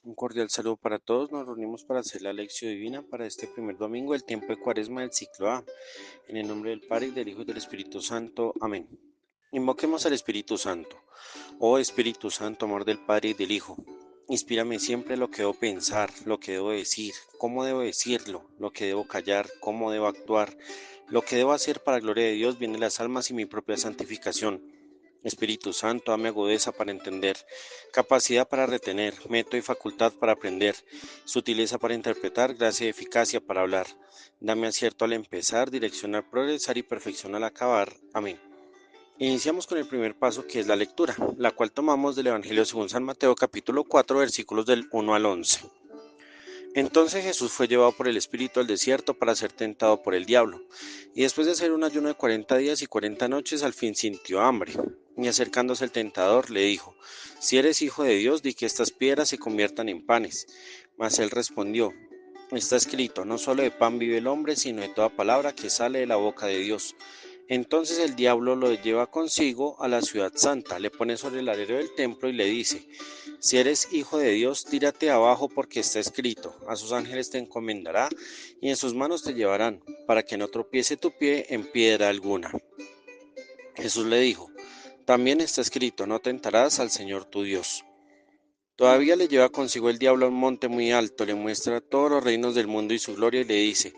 Un cordial saludo para todos. Nos reunimos para hacer la lección divina para este primer domingo del tiempo de Cuaresma del ciclo A. En el nombre del Padre, y del Hijo y del Espíritu Santo. Amén. Invoquemos al Espíritu Santo. Oh Espíritu Santo, amor del Padre y del Hijo, inspírame siempre lo que debo pensar, lo que debo decir, cómo debo decirlo, lo que debo callar, cómo debo actuar, lo que debo hacer para la gloria de Dios, bien de las almas y mi propia santificación. Espíritu Santo, dame agudeza para entender, capacidad para retener, método y facultad para aprender, sutileza para interpretar, gracia y eficacia para hablar. Dame acierto al empezar, dirección al progresar y perfección al acabar. Amén. Iniciamos con el primer paso, que es la lectura, la cual tomamos del Evangelio según San Mateo capítulo 4 versículos del 1 al 11. Entonces Jesús fue llevado por el Espíritu al desierto para ser tentado por el diablo, y después de hacer un ayuno de 40 días y 40 noches, al fin sintió hambre. Y acercándose el tentador, le dijo: Si eres hijo de Dios, di que estas piedras se conviertan en panes. Mas él respondió: Está escrito, no solo de pan vive el hombre, sino de toda palabra que sale de la boca de Dios. Entonces el diablo lo lleva consigo a la ciudad santa, le pone sobre el alero del templo y le dice: Si eres hijo de Dios, tírate abajo, porque está escrito, a sus ángeles te encomendará y en sus manos te llevarán, para que no tropiece tu pie en piedra alguna. Jesús le dijo: También está escrito, no tentarás al Señor tu Dios. Todavía le lleva consigo el diablo a un monte muy alto, le muestra todos los reinos del mundo y su gloria y le dice: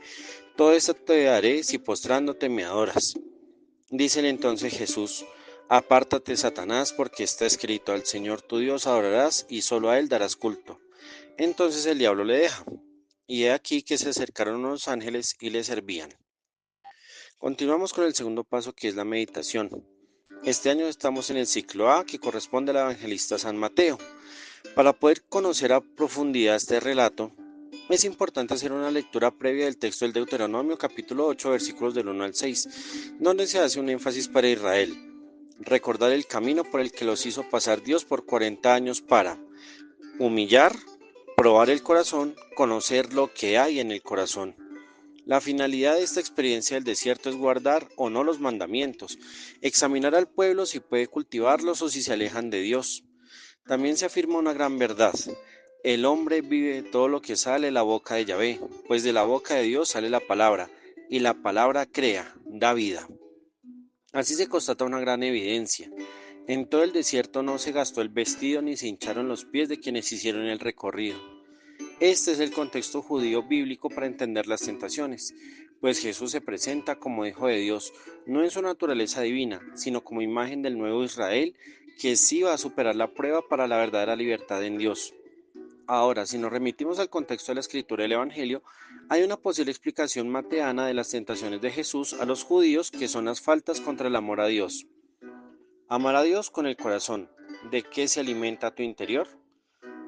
Todo esto te daré si postrándote me adoras. Dícele entonces Jesús: Apártate, Satanás, porque está escrito, al Señor tu Dios adorarás y solo a él darás culto. Entonces el diablo le deja, y he aquí que se acercaron unos ángeles y le servían. Continuamos con el segundo paso, que es la meditación. Este año estamos en el ciclo A, que corresponde al evangelista San Mateo. Para poder conocer a profundidad este relato, es importante hacer una lectura previa del texto del Deuteronomio capítulo 8 versículos del 1 al 6, donde se hace un énfasis para Israel: recordar el camino por el que los hizo pasar Dios por 40 años para humillar, probar el corazón, conocer lo que hay en el corazón. La finalidad de esta experiencia del desierto es guardar o no los mandamientos, examinar al pueblo si puede cultivarlos o si se alejan de Dios. También se afirma una gran verdad: el hombre vive de todo lo que sale de la boca de Yahvé, pues de la boca de Dios sale la palabra, y la palabra crea, da vida. Así se constata una gran evidencia. En todo el desierto no se gastó el vestido ni se hincharon los pies de quienes hicieron el recorrido. Este es el contexto judío bíblico para entender las tentaciones, pues Jesús se presenta como Hijo de Dios, no en su naturaleza divina, sino como imagen del nuevo Israel, que sí va a superar la prueba para la verdadera libertad en Dios. Ahora, si nos remitimos al contexto de la escritura del Evangelio, hay una posible explicación mateana de las tentaciones de Jesús a los judíos, que son las faltas contra el amor a Dios. Amar a Dios con el corazón. ¿De qué se alimenta tu interior?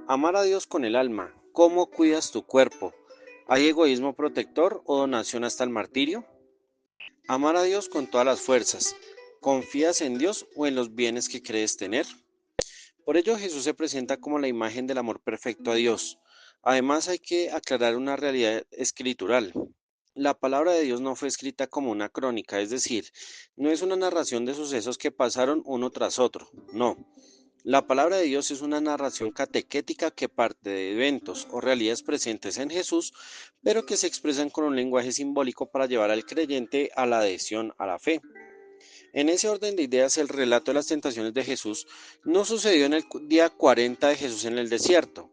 Amar a Dios con el alma. ¿Cómo cuidas tu cuerpo? ¿Hay egoísmo protector o donación hasta el martirio? Amar a Dios con todas las fuerzas. ¿Confías en Dios o en los bienes que crees tener? Por ello Jesús se presenta como la imagen del amor perfecto a Dios. Además, hay que aclarar una realidad escritural. La palabra de Dios no fue escrita como una crónica, es decir, no es una narración de sucesos que pasaron uno tras otro, no. La palabra de Dios es una narración catequética que parte de eventos o realidades presentes en Jesús, pero que se expresan con un lenguaje simbólico para llevar al creyente a la adhesión a la fe. En ese orden de ideas, el relato de las tentaciones de Jesús no sucedió en el día 40 de Jesús en el desierto.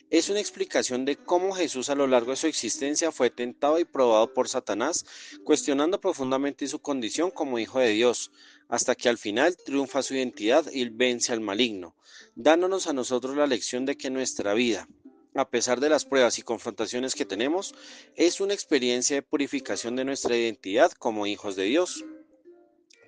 Es una explicación de cómo Jesús a lo largo de su existencia fue tentado y probado por Satanás, cuestionando profundamente su condición como hijo de Dios, hasta que al final triunfa su identidad y vence al maligno, dándonos a nosotros la lección de que nuestra vida, a pesar de las pruebas y confrontaciones que tenemos, es una experiencia de purificación de nuestra identidad como hijos de Dios.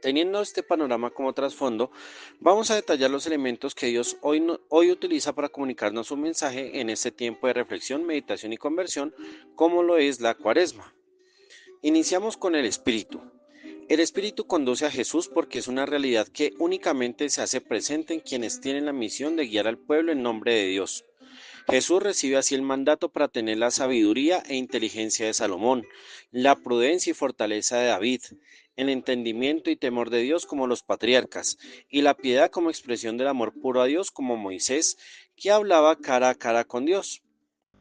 Teniendo este panorama como trasfondo, vamos a detallar los elementos que Dios hoy utiliza para comunicarnos un mensaje en este tiempo de reflexión, meditación y conversión, como lo es la Cuaresma. Iniciamos con el Espíritu. El Espíritu conduce a Jesús porque es una realidad que únicamente se hace presente en quienes tienen la misión de guiar al pueblo en nombre de Dios. Jesús recibe así el mandato para tener la sabiduría e inteligencia de Salomón, la prudencia y fortaleza de David, el entendimiento y temor de Dios como los patriarcas, y la piedad como expresión del amor puro a Dios como Moisés, que hablaba cara a cara con Dios.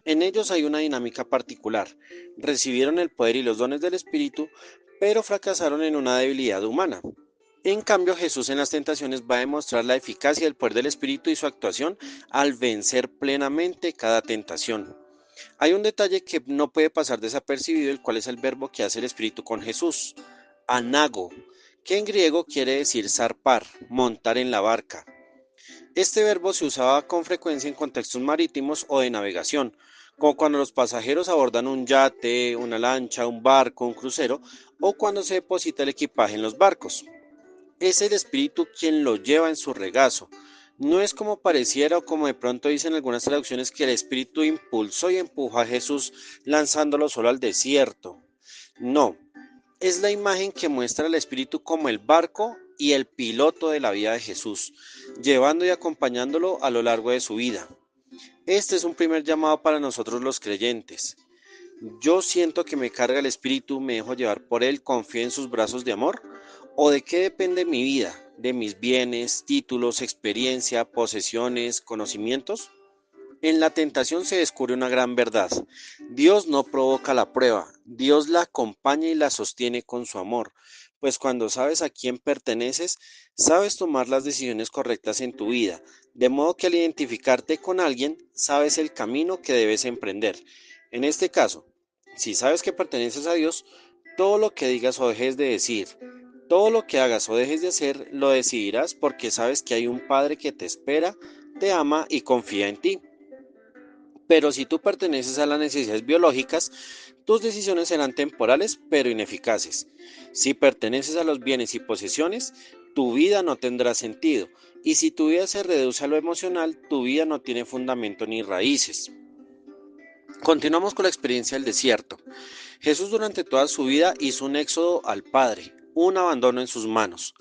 En ellos hay una dinámica particular. Recibieron el poder y los dones del Espíritu, pero fracasaron en una debilidad humana. En cambio, Jesús en las tentaciones va a demostrar la eficacia del poder del Espíritu y su actuación al vencer plenamente cada tentación. Hay un detalle que no puede pasar desapercibido, el cual es el verbo que hace el Espíritu con Jesús, anago, que en griego quiere decir zarpar, montar en la barca. Este verbo se usaba con frecuencia en contextos marítimos o de navegación, como cuando los pasajeros abordan un yate, una lancha, un barco, un crucero, o cuando se deposita el equipaje en los barcos. Es el Espíritu quien lo lleva en su regazo. No es como pareciera o como de pronto dicen algunas traducciones que el Espíritu impulsó y empujó a Jesús lanzándolo solo al desierto. No, es la imagen que muestra al Espíritu como el barco y el piloto de la vida de Jesús, llevando y acompañándolo a lo largo de su vida. Este es un primer llamado para nosotros los creyentes. Yo siento que me carga el Espíritu, me dejo llevar por él, confío en sus brazos de amor. ¿O de qué depende mi vida? ¿De mis bienes, títulos, experiencia, posesiones, conocimientos? En la tentación se descubre una gran verdad. Dios no provoca la prueba, Dios la acompaña y la sostiene con su amor, pues cuando sabes a quién perteneces, sabes tomar las decisiones correctas en tu vida, de modo que al identificarte con alguien, sabes el camino que debes emprender. En este caso, si sabes que perteneces a Dios, todo lo que digas o dejes de decir, todo lo que hagas o dejes de hacer, lo decidirás porque sabes que hay un Padre que te espera, te ama y confía en ti. Pero si tú perteneces a las necesidades biológicas, tus decisiones serán temporales pero ineficaces. Si perteneces a los bienes y posesiones, tu vida no tendrá sentido. Y si tu vida se reduce a lo emocional, tu vida no tiene fundamento ni raíces. Continuamos con la experiencia del desierto. Jesús durante toda su vida hizo un éxodo al Padre, un abandono en sus manos.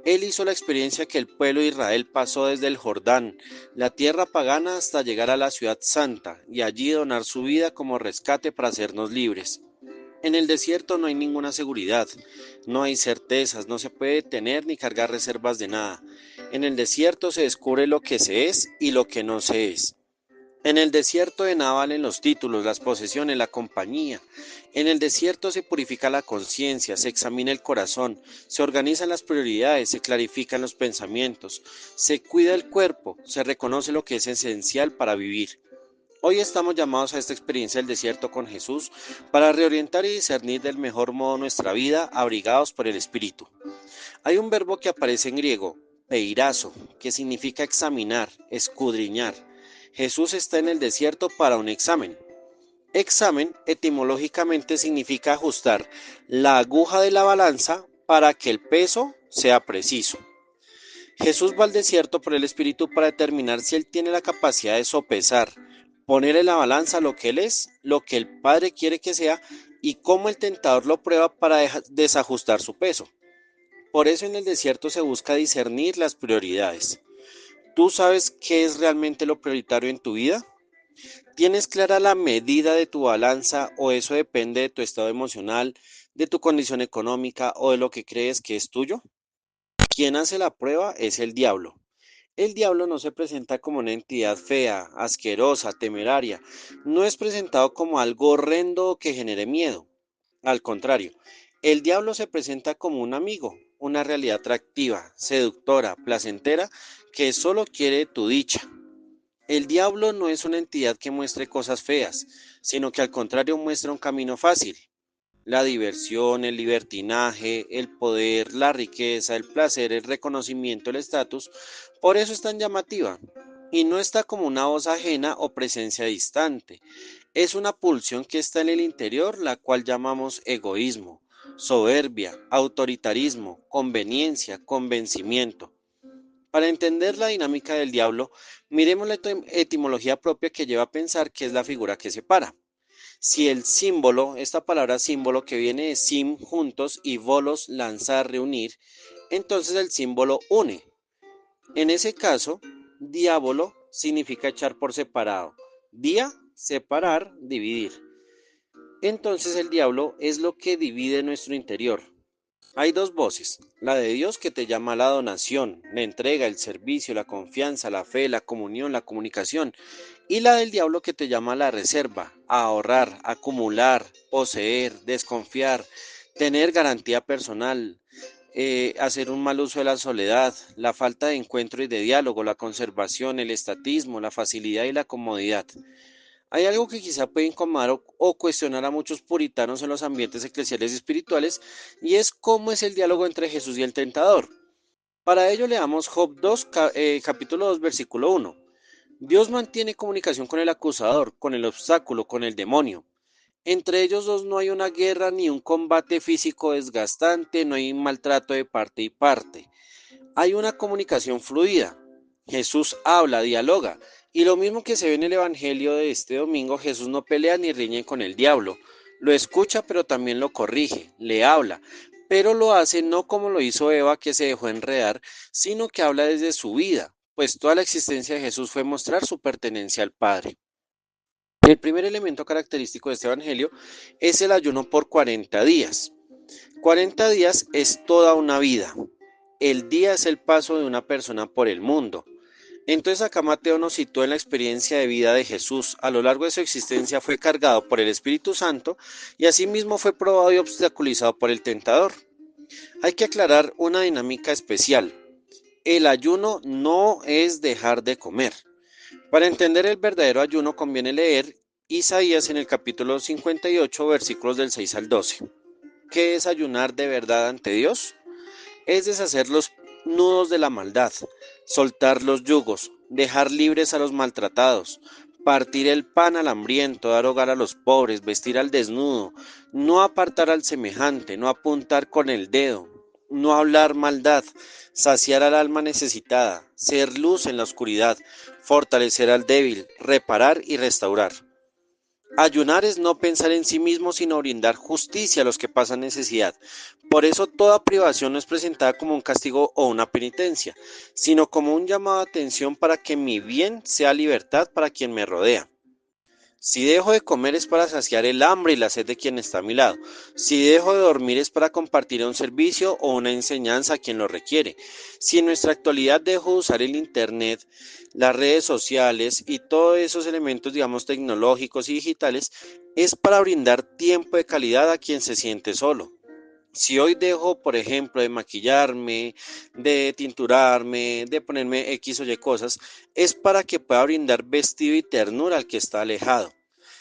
Él hizo la experiencia que el pueblo de Israel pasó desde el Jordán, la tierra pagana, hasta llegar a la ciudad santa y allí donar su vida como rescate para hacernos libres. En el desierto no hay ninguna seguridad, no hay certezas, no se puede tener ni cargar reservas de nada. En el desierto se descubre lo que se es y lo que no se es. En el desierto de nada valen los títulos, las posesiones, la compañía. En el desierto se purifica la conciencia, se examina el corazón, se organizan las prioridades, se clarifican los pensamientos, se cuida el cuerpo, se reconoce lo que es esencial para vivir. Hoy estamos llamados a esta experiencia del desierto con Jesús para reorientar y discernir del mejor modo nuestra vida, abrigados por el Espíritu. Hay un verbo que aparece en griego, peirazo, que significa examinar, escudriñar. Jesús está en el desierto para un examen. Examen etimológicamente significa ajustar la aguja de la balanza para que el peso sea preciso. Jesús va al desierto por el Espíritu para determinar si él tiene la capacidad de sopesar, poner en la balanza lo que él es, lo que el Padre quiere que sea y cómo el tentador lo prueba para desajustar su peso. Por eso en el desierto se busca discernir las prioridades. ¿Tú sabes qué es realmente lo prioritario en tu vida? ¿Tienes clara la medida de tu balanza o eso depende de tu estado emocional, de tu condición económica o de lo que crees que es tuyo? Quien hace la prueba es el diablo. El diablo no se presenta como una entidad fea, asquerosa, temeraria. No es presentado como algo horrendo que genere miedo. Al contrario, el diablo se presenta como un amigo, una realidad atractiva, seductora, placentera, que solo quiere tu dicha. El diablo no es una entidad que muestre cosas feas, sino que al contrario muestra un camino fácil. La diversión, el libertinaje, el poder, la riqueza, el placer, el reconocimiento, el estatus, por eso es tan llamativa. Y no está como una voz ajena o presencia distante. Es una pulsión que está en el interior, la cual llamamos egoísmo, soberbia, autoritarismo, conveniencia, convencimiento. Para entender la dinámica del diablo, miremos la etimología propia que lleva a pensar que es la figura que separa. Si el símbolo, esta palabra símbolo que viene de sim, juntos, y bolos, lanzar, reunir, entonces el símbolo une. En ese caso, diablo significa echar por separado. Dia, separar, dividir. Entonces el diablo es lo que divide nuestro interior. Hay dos voces, la de Dios que te llama a la donación, la entrega, el servicio, la confianza, la fe, la comunión, la comunicación, y la del diablo que te llama a la reserva, a ahorrar, acumular, poseer, desconfiar, tener garantía personal, hacer un mal uso de la soledad, la falta de encuentro y de diálogo, la conservación, el estatismo, la facilidad y la comodidad. Hay algo que quizá puede incomodar o cuestionar a muchos puritanos en los ambientes eclesiales y espirituales, y es cómo es el diálogo entre Jesús y el tentador. Para ello leamos Job 2, capítulo 2, versículo 1. Dios mantiene comunicación con el acusador, con el obstáculo, con el demonio. Entre ellos dos no hay una guerra ni un combate físico desgastante, no hay un maltrato de parte y parte. Hay una comunicación fluida. Jesús habla, dialoga. Y lo mismo que se ve en el Evangelio de este domingo, Jesús no pelea ni riñe con el diablo. Lo escucha, pero también lo corrige, le habla. Pero lo hace no como lo hizo Eva, que se dejó enredar, sino que habla desde su vida, pues toda la existencia de Jesús fue mostrar su pertenencia al Padre. El primer elemento característico de este Evangelio es el ayuno por 40 días. 40 días es toda una vida. El día es el paso de una persona por el mundo. Entonces acá Mateo nos citó en la experiencia de vida de Jesús. A lo largo de su existencia fue cargado por el Espíritu Santo y asimismo fue probado y obstaculizado por el tentador. Hay que aclarar una dinámica especial. El ayuno no es dejar de comer. Para entender el verdadero ayuno conviene leer Isaías en el capítulo 58, versículos del 6 al 12. ¿Qué es ayunar de verdad ante Dios? Es deshacer los nudos de la maldad, soltar los yugos, dejar libres a los maltratados, partir el pan al hambriento, dar hogar a los pobres, vestir al desnudo, no apartar al semejante, no apuntar con el dedo, no hablar maldad, saciar al alma necesitada, ser luz en la oscuridad, fortalecer al débil, reparar y restaurar. Ayunar es no pensar en sí mismo, sino brindar justicia a los que pasan necesidad. Por eso toda privación no es presentada como un castigo o una penitencia, sino como un llamado de atención para que mi bien sea libertad para quien me rodea. Si dejo de comer es para saciar el hambre y la sed de quien está a mi lado. Si dejo de dormir es para compartir un servicio o una enseñanza a quien lo requiere. Si en nuestra actualidad dejo de usar el Internet, las redes sociales y todos esos elementos, digamos, tecnológicos y digitales, es para brindar tiempo de calidad a quien se siente solo. Si hoy dejo, por ejemplo, de maquillarme, de tinturarme, de ponerme X o Y cosas, es para que pueda brindar vestido y ternura al que está alejado.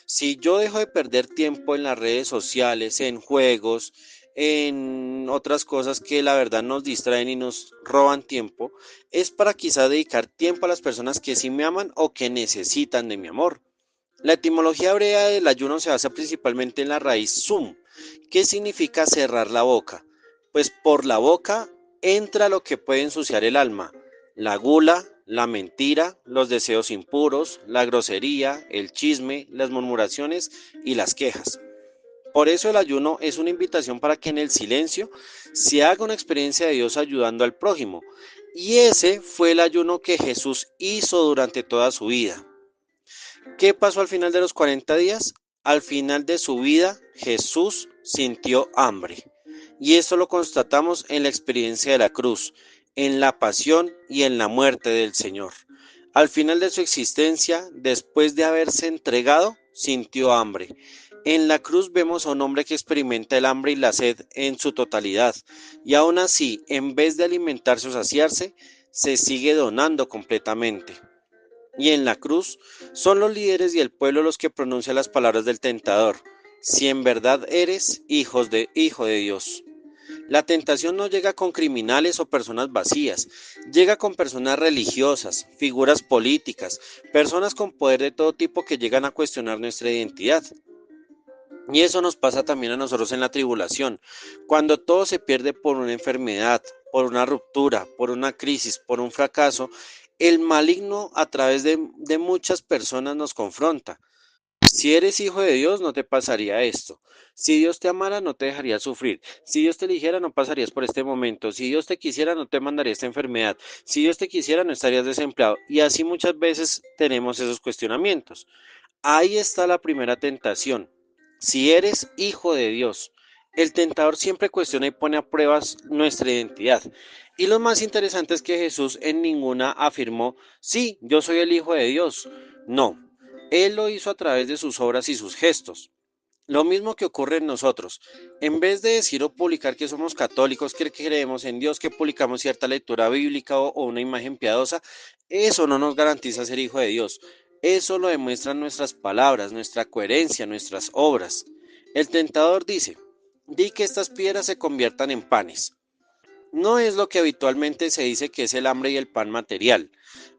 Si yo dejo de perder tiempo en las redes sociales, en juegos, en otras cosas que la verdad nos distraen y nos roban tiempo, es para quizá dedicar tiempo a las personas que sí me aman o que necesitan de mi amor. La etimología hebrea del ayuno se basa principalmente en la raíz sum, que significa cerrar la boca, pues por la boca entra lo que puede ensuciar el alma, la gula, la mentira, los deseos impuros, la grosería, el chisme, las murmuraciones y las quejas. Por eso el ayuno es una invitación para que en el silencio se haga una experiencia de Dios ayudando al prójimo. Y ese fue el ayuno que Jesús hizo durante toda su vida. ¿Qué pasó al final de los 40 días? Al final de su vida, Jesús sintió hambre. Y esto lo constatamos en la experiencia de la cruz, en la pasión y en la muerte del Señor. Al final de su existencia, después de haberse entregado, sintió hambre. En la cruz vemos a un hombre que experimenta el hambre y la sed en su totalidad, y aún así, en vez de alimentarse o saciarse, se sigue donando completamente. Y en la cruz son los líderes y el pueblo los que pronuncian las palabras del tentador. Si en verdad eres hijo de Dios. La tentación no llega con criminales o personas vacías, llega con personas religiosas, figuras políticas, personas con poder de todo tipo que llegan a cuestionar nuestra identidad. Y eso nos pasa también a nosotros en la tribulación, cuando todo se pierde por una enfermedad, por una ruptura, por una crisis, por un fracaso, el maligno a través de muchas personas nos confronta. Si eres hijo de Dios, no te pasaría esto. Si Dios te amara, no te dejaría sufrir. Si Dios te eligiera, no pasarías por este momento. Si Dios te quisiera, no te mandaría esta enfermedad. Si Dios te quisiera, no estarías desempleado. Y así muchas veces tenemos esos cuestionamientos. Ahí está la primera tentación. Si eres hijo de Dios, El tentador siempre cuestiona y pone a prueba nuestra identidad. Y lo más interesante es que Jesús en ninguna afirmó, sí, yo soy el Hijo de Dios. No, Él lo hizo a través de sus obras y sus gestos. Lo mismo que ocurre en nosotros. En vez de decir o publicar que somos católicos, que creemos en Dios, que publicamos cierta lectura bíblica o una imagen piadosa, eso no nos garantiza ser hijo de Dios. Eso lo demuestran nuestras palabras, nuestra coherencia, nuestras obras. El tentador dice, di que estas piedras se conviertan en panes. No es lo que habitualmente se dice que es el hambre y el pan material.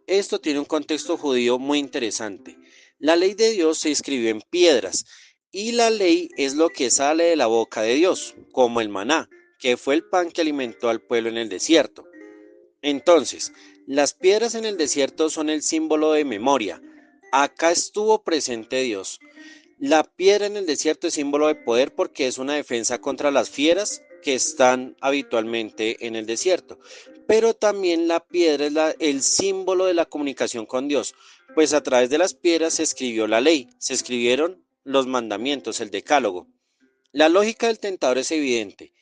Esto tiene un contexto judío muy interesante. La ley de Dios se escribió en piedras y la ley es lo que sale de la boca de Dios, como el maná, que fue el pan que alimentó al pueblo en el desierto. Entonces, las piedras en el desierto son el símbolo de memoria. Acá estuvo presente Dios. La piedra en el desierto es símbolo de poder porque es una defensa contra las fieras que están habitualmente en el desierto. Pero también la piedra es el símbolo de la comunicación con Dios, pues a través de las piedras se escribió la ley, se escribieron los mandamientos, el decálogo. La lógica del tentador es evidente.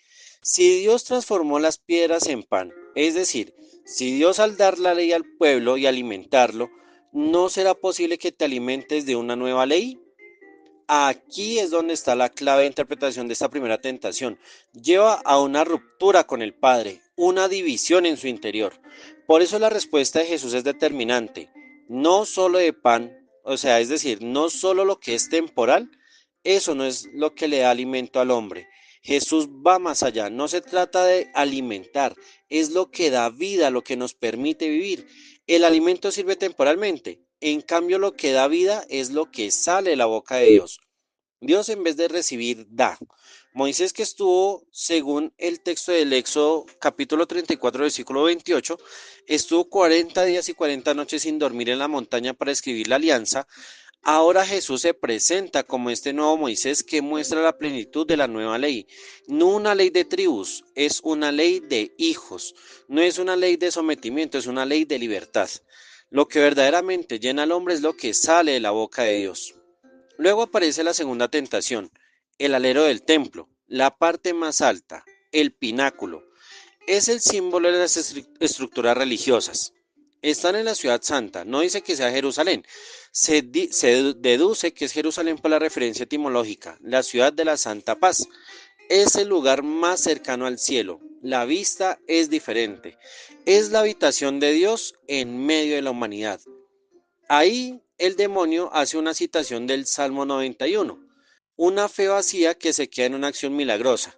Si Dios transformó las piedras en pan, es decir, si Dios al dar la ley al pueblo y alimentarlo, ¿no será posible que te alimentes de una nueva ley? Aquí es donde está la clave de interpretación de esta primera tentación. Lleva a una ruptura con el Padre, una división en su interior. Por eso la respuesta de Jesús es determinante. No solo de pan, o sea, es decir, no solo lo que es temporal, eso no es lo que le da alimento al hombre. Jesús va más allá, no se trata de alimentar, es lo que da vida, lo que nos permite vivir. El alimento sirve temporalmente, en cambio lo que da vida es lo que sale de la boca de Dios. Dios en vez de recibir da. Moisés que estuvo, según el texto del Éxodo capítulo 34 versículo 28, estuvo 40 días y 40 noches sin dormir en la montaña para escribir la alianza. Ahora Jesús se presenta como este nuevo Moisés que muestra la plenitud de la nueva ley. No una ley de tribus, es una ley de hijos. No es una ley de sometimiento, es una ley de libertad. Lo que verdaderamente llena al hombre es lo que sale de la boca de Dios. Luego aparece la segunda tentación, el alero del templo, la parte más alta, el pináculo. Es el símbolo de las estructuras religiosas. Están en la ciudad santa, no dice que sea Jerusalén. Se deduce que es Jerusalén por la referencia etimológica, la ciudad de la santa paz. Es el lugar más cercano al cielo. La vista es diferente. Es la habitación de Dios en medio de la humanidad. Ahí el demonio hace una citación del Salmo 91, una fe vacía que se queda en una acción milagrosa.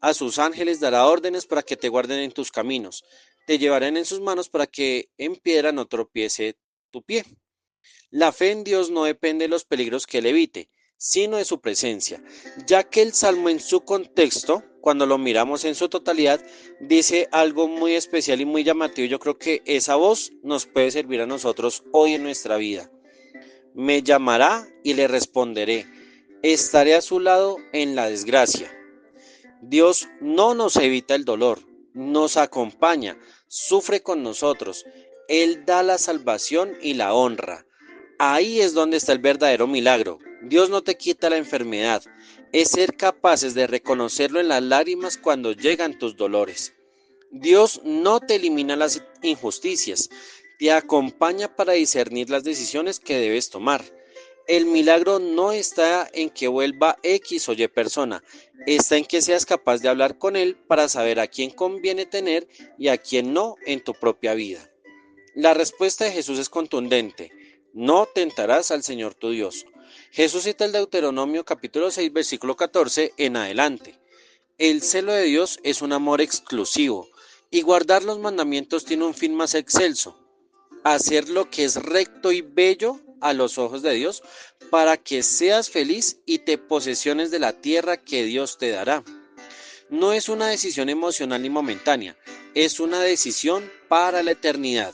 A sus ángeles dará órdenes para que te guarden en tus caminos, te llevarán en sus manos para que en piedra no tropiece tu pie. La fe en Dios no depende de los peligros que él evite, sino de su presencia, ya que el Salmo en su contexto, cuando lo miramos en su totalidad, dice algo muy especial y muy llamativo. Yo creo que esa voz nos puede servir a nosotros hoy en nuestra vida. Me llamará y le responderé. Estaré a su lado en la desgracia. Dios no nos evita el dolor, nos acompaña, sufre con nosotros. Él da la salvación y la honra. Ahí es donde está el verdadero milagro. Dios no te quita la enfermedad, es ser capaces de reconocerlo en las lágrimas cuando llegan tus dolores. Dios no te elimina las injusticias, te acompaña para discernir las decisiones que debes tomar. El milagro no está en que vuelva X o Y persona, está en que seas capaz de hablar con Él para saber a quién conviene tener y a quién no en tu propia vida. La respuesta de Jesús es contundente: no tentarás al Señor tu Dios. Jesús cita el Deuteronomio capítulo 6 versículo 14 en adelante. El celo de Dios es un amor exclusivo y guardar los mandamientos tiene un fin más excelso: hacer lo que es recto y bello a los ojos de Dios para que seas feliz y te posesiones de la tierra que Dios te dará. No es una decisión emocional ni momentánea, es una decisión para la eternidad.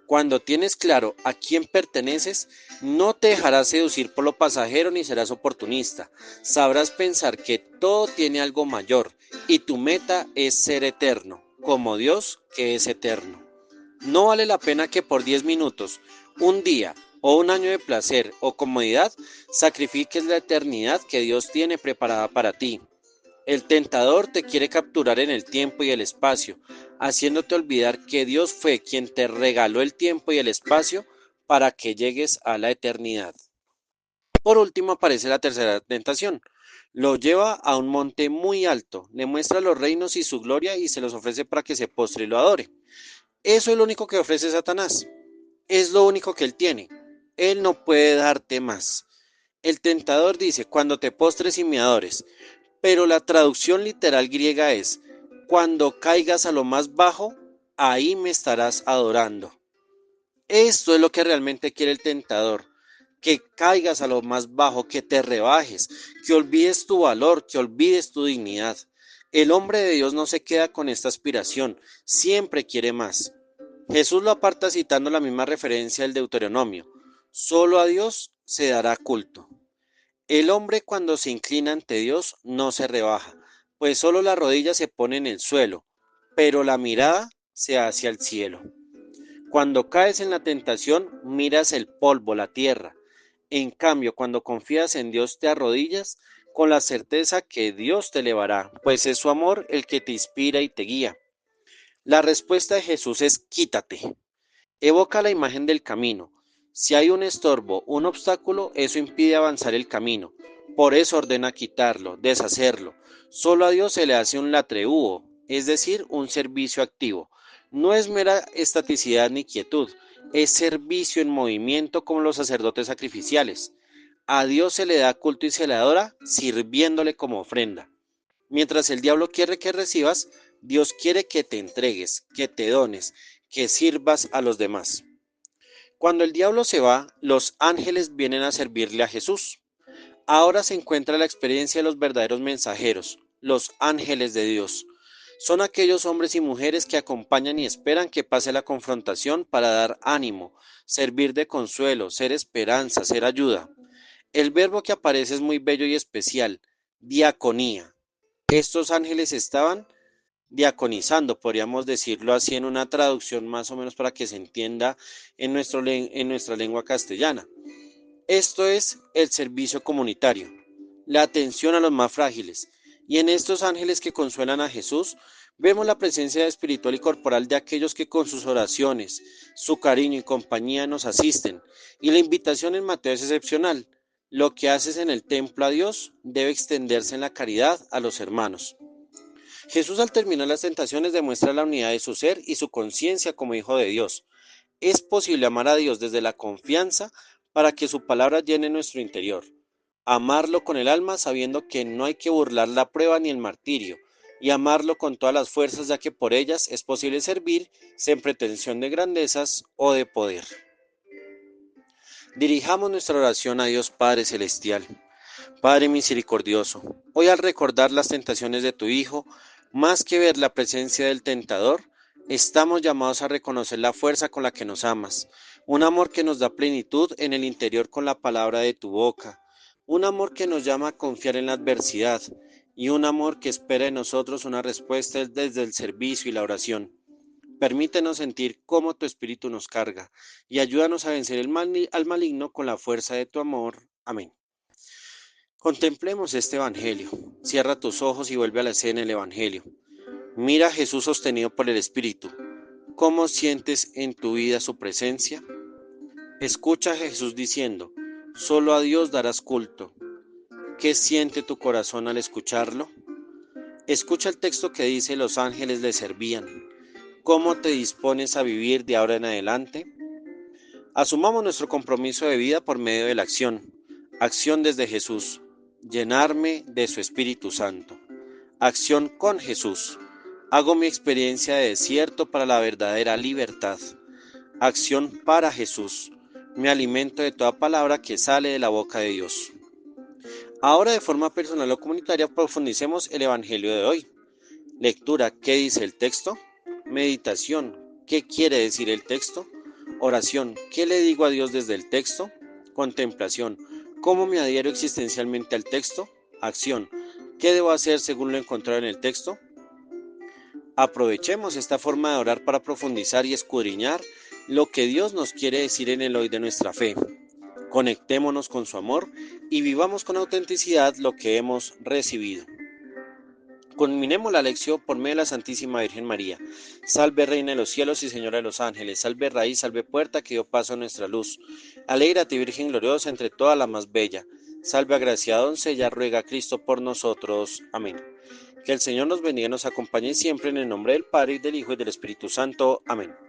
Cuando tienes claro a quién perteneces, no te dejarás seducir por lo pasajero ni serás oportunista. Sabrás pensar que todo tiene algo mayor y tu meta es ser eterno, como Dios que es eterno. No vale la pena que por 10 minutos, un día o un año de placer o comodidad sacrifiques la eternidad que Dios tiene preparada para ti. El tentador te quiere capturar en el tiempo y el espacio, haciéndote olvidar que Dios fue quien te regaló el tiempo y el espacio para que llegues a la eternidad. Por último aparece la tercera tentación. Lo lleva a un monte muy alto, le muestra los reinos y su gloria y se los ofrece para que se postre y lo adore. Eso es lo único que ofrece Satanás. Es lo único que él tiene. Él no puede darte más. El tentador dice, cuando te postres y me adores, pero la traducción literal griega es, cuando caigas a lo más bajo, ahí me estarás adorando. Esto es lo que realmente quiere el tentador, que caigas a lo más bajo, que te rebajes, que olvides tu valor, que olvides tu dignidad. El hombre de Dios no se queda con esta aspiración, siempre quiere más. Jesús lo aparta citando la misma referencia del Deuteronomio. Solo a Dios se dará culto. El hombre cuando se inclina ante Dios no se rebaja, pues solo la rodilla se pone en el suelo, pero la mirada se hacia el cielo. Cuando caes en la tentación, miras el polvo, la tierra. En cambio, cuando confías en Dios, te arrodillas con la certeza que Dios te elevará, pues es su amor el que te inspira y te guía. La respuesta de Jesús es quítate. Evoca la imagen del camino. Si hay un estorbo, un obstáculo, eso impide avanzar el camino. Por eso ordena quitarlo, deshacerlo. Solo a Dios se le hace un latreúo, es decir, un servicio activo. No es mera estaticidad ni quietud, es servicio en movimiento como los sacerdotes sacrificiales. A Dios se le da culto y se le adora sirviéndole como ofrenda. Mientras el diablo quiere que recibas, Dios quiere que te entregues, que te dones, que sirvas a los demás. Cuando el diablo se va, los ángeles vienen a servirle a Jesús. Ahora se encuentra la experiencia de los verdaderos mensajeros, los ángeles de Dios. Son aquellos hombres y mujeres que acompañan y esperan que pase la confrontación para dar ánimo, servir de consuelo, ser esperanza, ser ayuda. El verbo que aparece es muy bello y especial, diaconía. Estos ángeles estaban diaconizando, podríamos decirlo así en una traducción más o menos para que se entienda en nuestra lengua castellana. Esto es el servicio comunitario, la atención a los más frágiles. Y en estos ángeles que consuelan a Jesús, vemos la presencia espiritual y corporal de aquellos que con sus oraciones, su cariño y compañía nos asisten. Y la invitación en Mateo es excepcional. Lo que haces en el templo a Dios debe extenderse en la caridad a los hermanos. Jesús al terminar las tentaciones demuestra la unidad de su ser y su conciencia como hijo de Dios. Es posible amar a Dios desde la confianza para que su palabra llene nuestro interior. Amarlo con el alma sabiendo que no hay que burlar la prueba ni el martirio, y amarlo con todas las fuerzas ya que por ellas es posible servir sin pretensión de grandezas o de poder. Dirijamos nuestra oración a Dios Padre Celestial. Padre misericordioso, hoy al recordar las tentaciones de tu Hijo, más que ver la presencia del tentador, estamos llamados a reconocer la fuerza con la que nos amas, un amor que nos da plenitud en el interior con la palabra de tu boca, un amor que nos llama a confiar en la adversidad y un amor que espera en nosotros una respuesta desde el servicio y la oración. Permítenos sentir cómo tu espíritu nos carga y ayúdanos a vencer al maligno con la fuerza de tu amor. Amén. Contemplemos este Evangelio. Cierra tus ojos y vuelve a la escena del Evangelio. Mira a Jesús sostenido por el Espíritu. ¿Cómo sientes en tu vida su presencia? Escucha a Jesús diciendo, solo a Dios darás culto. ¿Qué siente tu corazón al escucharlo? Escucha el texto que dice los ángeles le servían. ¿Cómo te dispones a vivir de ahora en adelante? Asumamos nuestro compromiso de vida por medio de la acción. Acción desde Jesús. Llenarme de su Espíritu Santo. Acción con Jesús. Hago mi experiencia de desierto para la verdadera libertad. Acción para Jesús. Me alimento de toda palabra que sale de la boca de Dios. Ahora de forma personal o comunitaria profundicemos el Evangelio de hoy. Lectura, ¿qué dice el texto? Meditación, ¿qué quiere decir el texto? Oración, ¿qué le digo a Dios desde el texto? Contemplación, ¿cómo me adhiero existencialmente al texto? Acción, ¿qué debo hacer según lo encontrado en el texto? Aprovechemos esta forma de orar para profundizar y escudriñar lo que Dios nos quiere decir en el hoy de nuestra fe. Conectémonos con su amor y vivamos con autenticidad lo que hemos recibido. Culminemos la lección por medio de la Santísima Virgen María. Salve Reina de los cielos y Señora de los ángeles, salve raíz, salve puerta que dio paso a nuestra luz. Alégrate Virgen gloriosa entre todas la más bella. Salve agraciada doncella, ruega a Cristo por nosotros. Amén. Que el Señor nos bendiga y nos acompañe siempre en el nombre del Padre, y del Hijo y del Espíritu Santo. Amén.